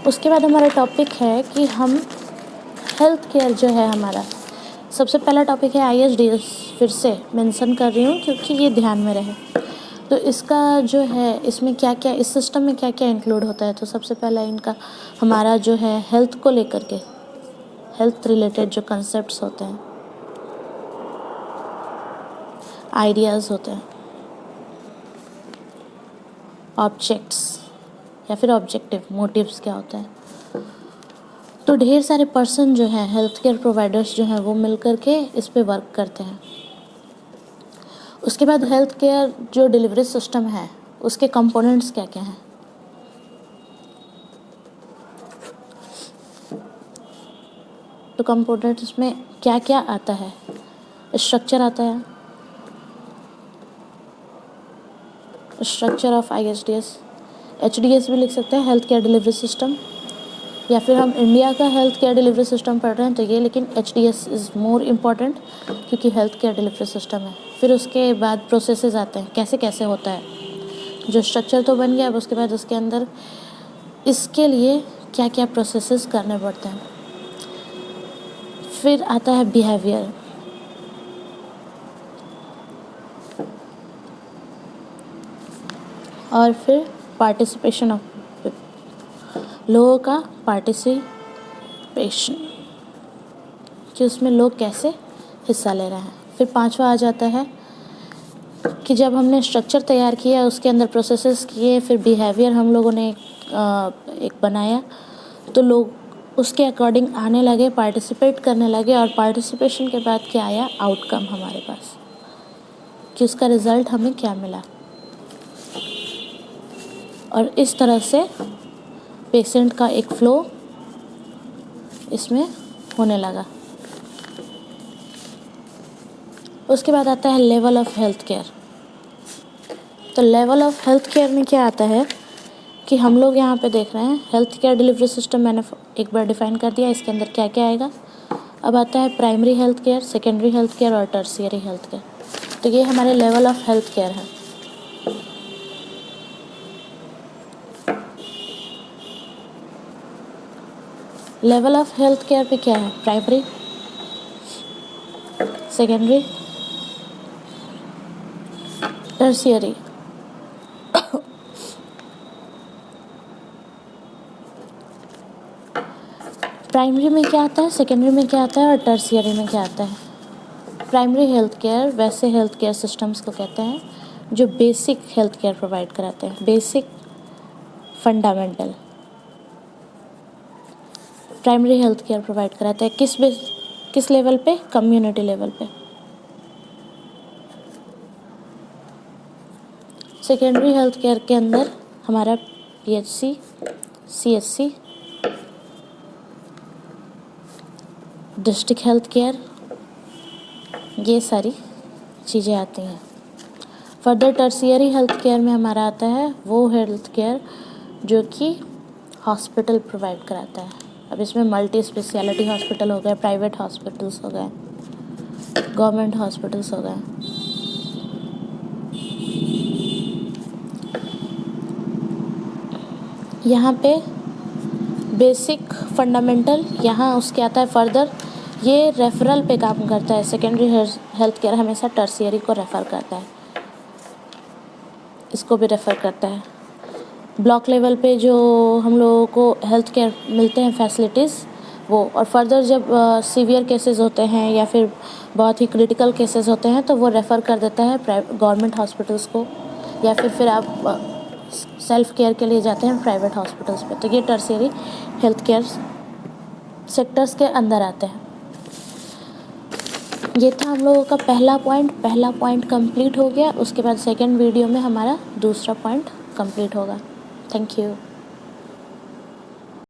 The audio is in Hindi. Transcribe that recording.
उसके बाद हमारा टॉपिक है कि हम हेल्थ केयर जो है हमारा, सबसे पहला टॉपिक है ISDS। फिर से मेंशन कर रही हूँ क्योंकि ये ध्यान में रहे। तो इसका जो है, इसमें क्या क्या, इस सिस्टम में क्या क्या इंक्लूड होता है। तो सबसे पहला इनका हमारा जो है हेल्थ को लेकर के, हेल्थ रिलेटेड जो कंसेप्ट्स होते हैं, आइडियाज़ होते हैं, ऑब्जेक्ट्स या फिर ऑब्जेक्टिव मोटिव्स क्या होता है। तो ढेर सारे पर्सन जो हैं, हेल्थ केयर प्रोवाइडर्स जो हैं, वो मिल कर के इस पे वर्क करते हैं। उसके बाद हेल्थ केयर जो डिलीवरी सिस्टम है, उसके कंपोनेंट्स क्या क्या हैं। तो कंपोनेंट्स में क्या क्या आता है, स्ट्रक्चर आता है, स्ट्रक्चर ऑफ ISDS, HDS भी लिख सकते हैं, हेल्थ केयर डिलीवरी सिस्टम, या फिर हम इंडिया का हेल्थ केयर डिलीवरी सिस्टम पढ़ रहे हैं तो ये, लेकिन HDS इज़ मोर इम्पॉर्टेंट क्योंकि हेल्थ केयर डिलीवरी सिस्टम है। फिर उसके बाद प्रोसेसेस आते हैं, कैसे कैसे होता है। जो स्ट्रक्चर तो बन गया, अब उसके बाद उसके अंदर इसके लिए क्या क्या प्रोसेसेस करने पड़ते हैं। फिर आता है बिहेवियर, और फिर पार्टिसिपेशन ऑफ लोगों का पार्टिसिपेशन, कि उसमें लोग कैसे हिस्सा ले रहे हैं। फिर पांचवा आ जाता है कि जब हमने स्ट्रक्चर तैयार किया, उसके अंदर प्रोसेसेस किए, फिर बिहेवियर हम लोगों ने एक बनाया, तो लोग उसके अकॉर्डिंग आने लगे, पार्टिसिपेट करने लगे, और पार्टिसिपेशन के बाद क्या आया, आउटकम हमारे पास, कि उसका रिज़ल्ट हमें क्या मिला। और इस तरह से पेशेंट का एक फ्लो इसमें होने लगा। उसके बाद आता है लेवल ऑफ हेल्थ केयर। तो लेवल ऑफ हेल्थ केयर में क्या आता है कि हम लोग यहाँ पे देख रहे हैं हेल्थ केयर डिलीवरी सिस्टम, मैंने एक बार डिफाइन कर दिया, इसके अंदर क्या क्या आएगा। अब आता है primary health care, secondary health care और टर्शियरी हेल्थ केयर। तो ये हमारे लेवल ऑफ हेल्थ केयर है। लेवल ऑफ हेल्थ केयर पे क्या है, प्राइमरी, सेकेंडरी, टर्शियरी। प्राइमरी में क्या आता है, सेकेंडरी में क्या आता है और टर्शियरी में क्या आता है। प्राइमरी हेल्थ केयर वैसे हेल्थ केयर सिस्टम्स को कहते हैं जो बेसिक हेल्थ केयर प्रोवाइड कराते हैं, basic fundamental primary health care provide कराते हैं। किस लेवल पे, कम्युनिटी लेवल पे। सेकेंडरी हेल्थ केयर के अंदर हमारा PHC, CHC, district health care, ये सारी चीज़ें आती हैं। फर्दर टर्शियरी हेल्थ केयर में हमारा आता है वो हेल्थ केयर जो कि हॉस्पिटल प्रोवाइड कराता है। अब इसमें मल्टी स्पेशलिटी हॉस्पिटल हो गए, प्राइवेट हॉस्पिटल्स हो गए, गवर्नमेंट हॉस्पिटल्स हो गए। यहाँ पे बेसिक फंडामेंटल, यहाँ उसके आता है फर्दर, ये रेफरल पे काम करता है। सेकेंडरी हेल्थ केयर हमेशा टर्शियरी को रेफ़र करता है, इसको भी रेफ़र करता है। ब्लॉक लेवल पे जो हम लोगों को हेल्थ केयर मिलते हैं फैसिलिटीज़ वो, और फर्दर जब सीवियर केसेस होते हैं या फिर बहुत ही क्रिटिकल केसेस होते हैं तो वो रेफ़र कर देता है गवर्नमेंट हॉस्पिटल्स को, या फिर आप सेल्फ केयर के लिए जाते हैं प्राइवेट हॉस्पिटल्स पे। तो ये टर्शियरी हेल्थ केयर सेक्टर्स के अंदर आते हैं। ये था हम लोगों का पहला पॉइंट कंप्लीट हो गया। उसके बाद सेकंड वीडियो में हमारा दूसरा पॉइंट कंप्लीट होगा। Thank you.